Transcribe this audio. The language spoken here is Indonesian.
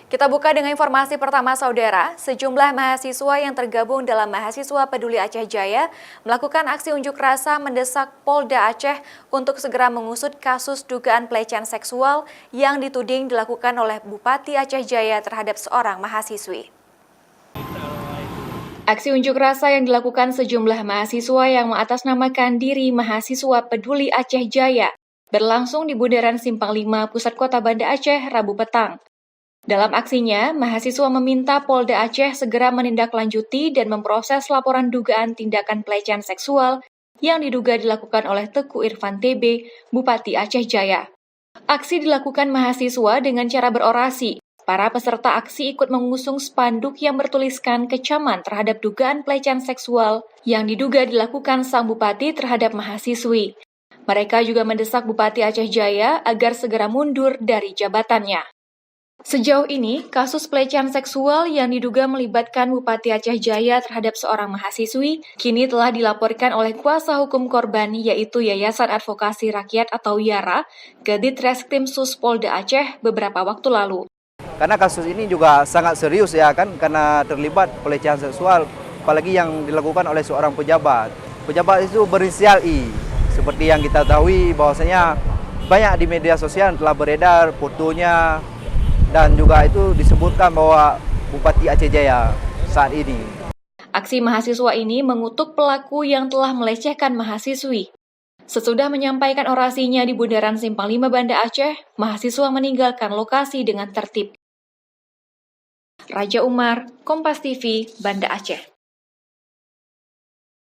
Kita buka dengan informasi pertama, Saudara. Sejumlah mahasiswa yang tergabung dalam Mahasiswa Peduli Aceh Jaya melakukan aksi unjuk rasa mendesak Polda Aceh untuk segera mengusut kasus dugaan pelecehan seksual yang dituding dilakukan oleh Bupati Aceh Jaya terhadap seorang mahasiswi. Aksi unjuk rasa yang dilakukan sejumlah mahasiswa yang mengatasnamakan diri Mahasiswa Peduli Aceh Jaya berlangsung di Bundaran Simpang 5, Pusat Kota Banda Aceh, Rabu petang. Dalam aksinya, mahasiswa meminta Polda Aceh segera menindaklanjuti dan memproses laporan dugaan tindakan pelecehan seksual yang diduga dilakukan oleh Teguh Irfan TB, Bupati Aceh Jaya. Aksi dilakukan mahasiswa dengan cara berorasi. Para peserta aksi ikut mengusung spanduk yang bertuliskan kecaman terhadap dugaan pelecehan seksual yang diduga dilakukan sang bupati terhadap mahasiswi. Mereka juga mendesak Bupati Aceh Jaya agar segera mundur dari jabatannya. Sejauh ini, kasus pelecehan seksual yang diduga melibatkan Bupati Aceh Jaya terhadap seorang mahasiswi kini telah dilaporkan oleh kuasa hukum korban yaitu Yayasan Advokasi Rakyat atau YARA ke Ditreskrimsus Polda Aceh beberapa waktu lalu. Karena kasus ini juga sangat serius ya kan, karena terlibat pelecehan seksual, apalagi yang dilakukan oleh seorang pejabat. Pejabat itu berinisial I, seperti yang kita tahu bahwasanya banyak di media sosial telah beredar fotonya, dan juga itu disebutkan bahwa Bupati Aceh Jaya saat ini. Aksi mahasiswa ini mengutuk pelaku yang telah melecehkan mahasiswi. Sesudah menyampaikan orasinya di Bundaran Simpang 5 Banda Aceh, mahasiswa meninggalkan lokasi dengan tertib. Raja Umar, Kompas TV, Banda Aceh.